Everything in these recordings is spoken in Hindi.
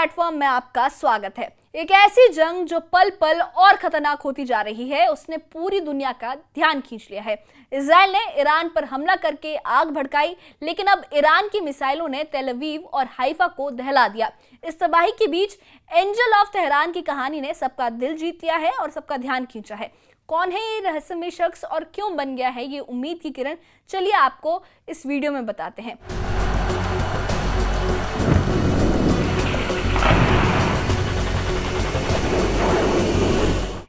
प्लेटफॉर्म में आपका स्वागत है। एक ऐसी जंग जो पल पल और खतरनाक होती जा रही है, उसने पूरी दुनिया का ध्यान खींच लिया है। इजराइल ने ईरान पर हमला करके आग भड़काई, लेकिन अब ईरान की मिसाइलों ने तेल अवीव और हाइफा को दहला दिया। इस तबाही के बीच एंजल ऑफ तेहरान की कहानी ने सबका दिल जीत लिया है और सबका ध्यान खींचा है। कौन है ये रहस्यमय शख्स और क्यों बन गया है ये उम्मीद की किरण? चलिए आपको इस वीडियो में बताते हैं।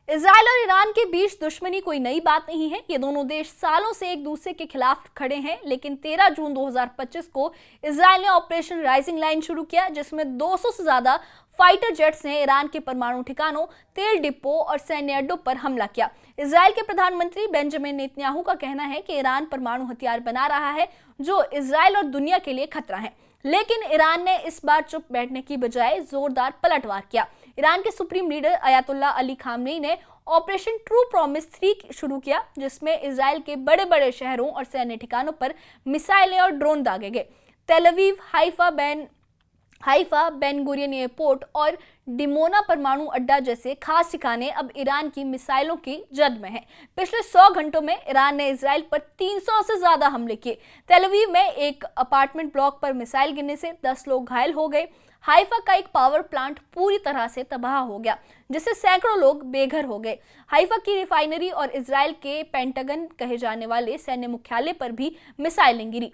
इजराइल और ईरान के बीच दुश्मनी कोई नई बात नहीं है। ये दोनों देश सालों से एक दूसरे के खिलाफ खड़े हैं, लेकिन 13 जून 2025 को इजराइल ने ऑपरेशन राइजिंग लाइन शुरू किया, जिसमें 200 से ज्यादा फाइटर जेट्स ने ईरान के परमाणु ठिकानों, तेल डिपो और सैन्य अड्डों पर हमला किया। इजराइल के प्रधानमंत्री बेंजामिन नेतन्याहू का कहना है कि ईरान परमाणु हथियार बना रहा है, जो इजराइल और दुनिया के लिए खतरा है। लेकिन ईरान ने इस बार चुप बैठने की बजाय जोरदार पलटवार किया। ईरान के supreme leader Ayatollah Ali Khamenei ने ऑपरेशन ट्रू प्रॉमिस 3 शुरू किया, जिसमें इजराइल के बड़े बड़े शहरों और सैन्य ठिकानों पर मिसाइलें और ड्रोन दागे गए। तेल Aviv, Haifa, Ben Gurion airport और डिमोना परमाणु अड्डा जैसे खास ठिकाने अब ईरान की मिसाइलों की जद में हैं। पिछले 100 घंटों में ईरान ने इजराइल पर 300 से ज्यादा हमले किए। तेल अवीव में एक अपार्टमेंट ब्लॉक पर मिसाइल गिरने से 10 लोग घायल हो गए। हाइफा का एक पावर प्लांट पूरी तरह से तबाह हो गया, जिससे सैकड़ों लोग बेघर हो गए। हाइफा की रिफाइनरी और इजराइल के पेंटागन कहे जाने वाले सैन्य मुख्यालय पर भी मिसाइलें गिरी।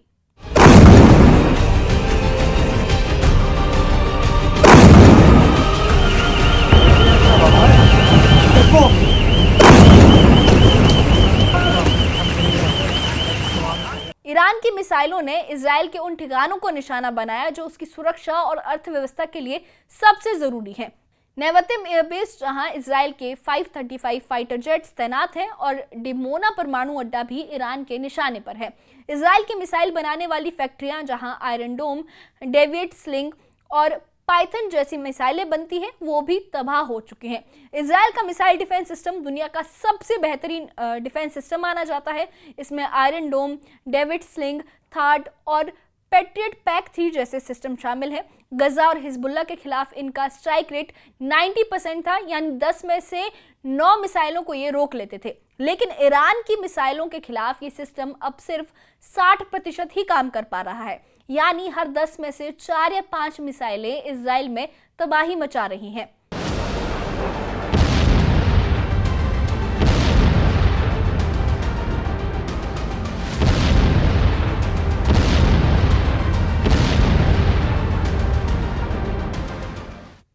ईरान की मिसाइलों ने इजराइल के उन ठिकानों को निशाना बनाया जो उसकी सुरक्षा और अर्थव्यवस्था के लिए सबसे जरूरी है। नेवतिम एयरबेस, जहां इजराइल के 535 फाइटर जेट्स तैनात हैं, और डिमोना परमाणु अड्डा भी ईरान के निशाने पर है। इजराइल की मिसाइल बनाने वाली फैक्ट्रियां, जहां आयरन डोम, डेविड स्लिंग और पाइथन जैसी मिसाइलें बनती हैं, वो भी तबाह हो चुकी हैं। इजराइल का मिसाइल डिफेंस सिस्टम दुनिया का सबसे बेहतरीन डिफेंस सिस्टम माना जाता है। इसमें आयरन डोम, डेविड स्लिंग, थार्ड और पैट्रियट पैक 3 जैसे सिस्टम शामिल हैं। गजा और हिजबुल्लाह के खिलाफ इनका स्ट्राइक रेट 90% था, यानी 10 में से 9 मिसाइलों को ये रोक लेते थे। लेकिन ईरान की मिसाइलों के खिलाफ ये सिस्टम अब सिर्फ 60% ही काम कर पा रहा है, यानी हर 10 में से 4 या 5 मिसाइलें इजराइल में तबाही मचा रही हैं।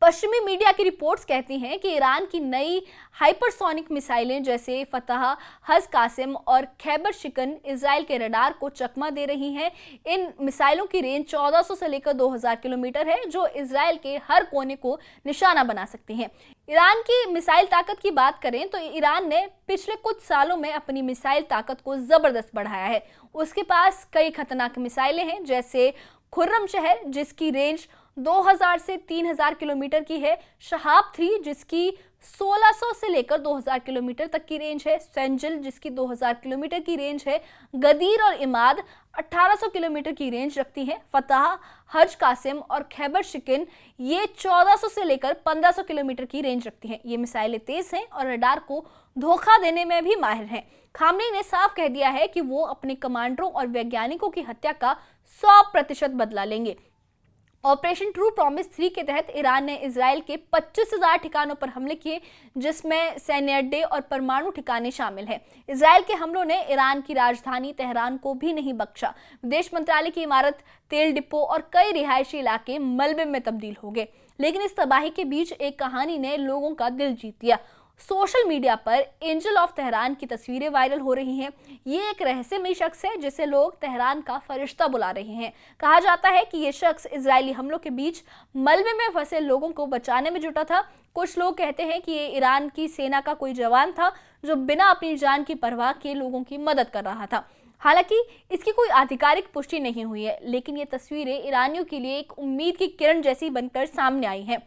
पश्चिमी मीडिया की रिपोर्ट्स कहती हैं कि ईरान की नई हाइपरसोनिक मिसाइलें जैसे फतह, हज कासिम और खैबर शिकन इजराइल के रडार को चकमा दे रही हैं। इन मिसाइलों की रेंज 1400 से लेकर 2000 किलोमीटर है, जो इजराइल के हर कोने को निशाना बना सकती हैं। ईरान की मिसाइल ताकत की बात करें तो ईरान ने पिछले कुछ सालों में अपनी मिसाइल ताकत को जबरदस्त बढ़ाया है। उसके पास कई खतरनाक मिसाइलें हैं, जैसे खुर्रम शहर, जिसकी रेंज 2000 से 3000 किलोमीटर की है, शहाब 3 जिसकी 1600 से लेकर 2000 किलोमीटर तक की रेंज है, सेंजिल जिसकी 2000 किलोमीटर की रेंज है, गदीर और इमाद 1800 किलोमीटर की रेंज रखती हैं। फतह, हज कासिम और खैबर शिकिन ये 1400 से लेकर 1500 किलोमीटर की रेंज रखती हैं। ये मिसाइलें तेज हैं और रडार को धोखा देने में भी माहिर हैं। खामनेई ने साफ कह दिया है कि वो अपने कमांडरों और वैज्ञानिकों की हत्या का 100% बदला लेंगे। ऑपरेशन ट्रू प्रॉमिस 3 के तहत ईरान ने इजराइल के 25,000 ठिकानों पर हमले किए, जिसमें सैन्य अड्डे और परमाणु ठिकाने शामिल हैं। इजराइल के हमलों ने ईरान की राजधानी तेहरान को भी नहीं बख्शा। विदेश मंत्रालय की इमारत, तेल डिपो और कई रिहायशी इलाके मलबे में तब्दील हो गए। लेकिन इस तबाही के बीच एक कहानी ने लोगों का दिल जीत लिया। सोशल मीडिया पर एंजल ऑफ तेहरान की तस्वीरें वायरल हो रही हैं। ये एक रहस्यमय शख्स है जिसे लोग तेहरान का फरिश्ता बुला रहे हैं। कहा जाता है कि ये शख्स इजरायली हमलों के बीच मलबे में फंसे लोगों को बचाने में जुटा था। कुछ लोग कहते हैं कि ये ईरान की सेना का कोई जवान था जो बिना अपनी जान की परवाह किए लोगों की मदद कर रहा था। हालांकि इसकी कोई आधिकारिक पुष्टि नहीं हुई है, लेकिन ये तस्वीरें ईरानियों के लिए एक उम्मीद की किरण जैसी बनकर सामने आई हैं।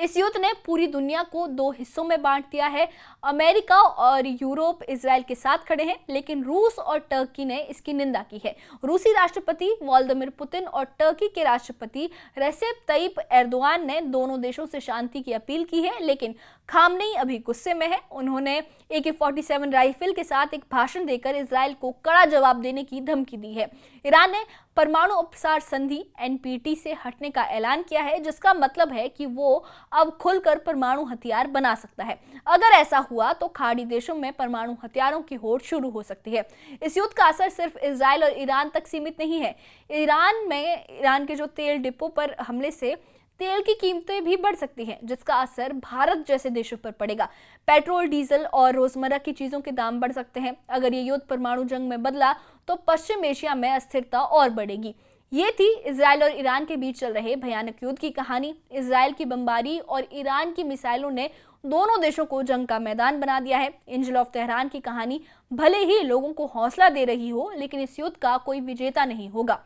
इस युद्ध ने पूरी दुनिया को दो हिस्सों में बांट दिया है। अमेरिका और यूरोप इजराइल के साथ खड़े हैं, लेकिन रूस और टर्की ने इसकी निंदा की है। रूसी राष्ट्रपति व्लादिमीर पुतिन और टर्की के राष्ट्रपति रेसेप तय्यिप एर्दोगान ने दोनों देशों से शांति की अपील की है, लेकिन खामनेई अभी गुस्से में है। उन्होंने AK-47 राइफल के साथ एक भाषण देकर इजराइल को कड़ा जवाब देने की धमकी दी है। ईरान ने परमाणु अपसार संधि NPT से हटने का ऐलान किया है, जिसका मतलब है कि वो अब खुलकर परमाणु हथियार बना सकता है। अगर ऐसा हुआ तो खाड़ी देशों में परमाणु हथियारों की होड़ शुरू हो सकती है। इस युद्ध का असर सिर्फ इजराइल और ईरान तक सीमित नहीं है। ईरान के जो तेल डिपो पर हमले से तेल की कीमतें भी बढ़ सकती हैं, जिसका असर भारत जैसे देशों पर पड़ेगा। पेट्रोल, डीजल और रोजमर्रा की चीजों के दाम बढ़ सकते हैं। अगर ये युद्ध परमाणु जंग में बदला तो पश्चिम एशिया में अस्थिरता और बढ़ेगी। ये थी इजराइल और ईरान के बीच चल रहे भयानक युद्ध की कहानी। इजराइल की बमबारी और ईरान की मिसाइलों ने दोनों देशों को जंग का मैदान बना दिया है। एंजल ऑफ तेहरान की कहानी भले ही लोगों को हौसला दे रही हो, लेकिन इस युद्ध का कोई विजेता नहीं होगा।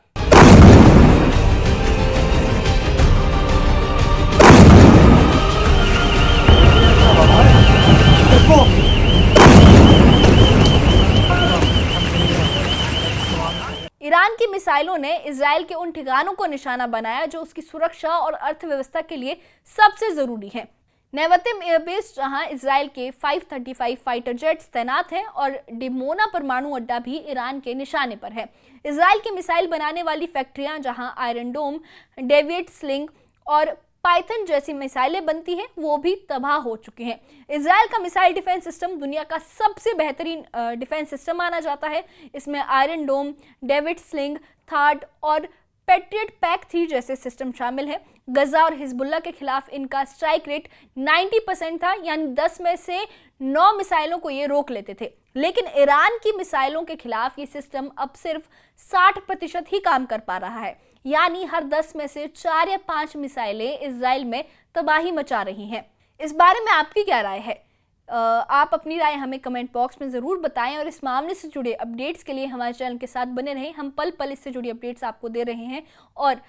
ईरान की मिसाइलों ने इजराइल के उन ठिकानों को निशाना बनाया जो उसकी सुरक्षा और अर्थव्यवस्था के लिए सबसे जरूरी है। नेवतिम एयरबेस, जहां इजराइल के 535 फाइटर जेट्स तैनात हैं, और डिमोना परमाणु अड्डा भी ईरान के निशाने पर है। इजराइल की मिसाइल बनाने वाली फैक्ट्रियां, जहां आयरन डोम, डेविड स्लिंग और पाइथन जैसी मिसाइलें बनती हैं, वो भी तबाह हो चुकी हैं। इजराइल का मिसाइल डिफेंस सिस्टम दुनिया का सबसे बेहतरीन डिफेंस सिस्टम माना जाता है। इसमें आयरन डोम, डेविड स्लिंग, थार्ड और पेट्रियट पैक-3 जैसे सिस्टम शामिल हैं। गजा और हिजबुल्लाह के खिलाफ इनका स्ट्राइक रेट 90% था, यानी 10 में से 9 मिसाइलों को ये रोक लेते थे। लेकिन ईरान की मिसाइलों के खिलाफ ये सिस्टम अब सिर्फ 60% ही काम कर पा रहा है, यानी हर 10 में से 4 या 5 मिसाइलें इजराइल में तबाही मचा रही हैं। इस बारे में आपकी क्या राय है? आप अपनी राय हमें कमेंट बॉक्स में ज़रूर बताएं, और इस मामले से जुड़े अपडेट्स के लिए हमारे चैनल के साथ बने रहें। हम पल पल इससे जुड़ी अपडेट्स आपको दे रहे हैं। और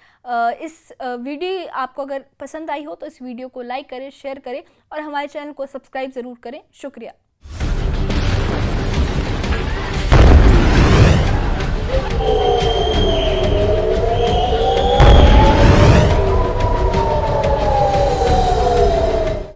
इस वीडियो आपको अगर पसंद आई हो तो इस वीडियो को लाइक करें, शेयर करें और हमारे चैनल को सब्सक्राइब ज़रूर करें। शुक्रिया।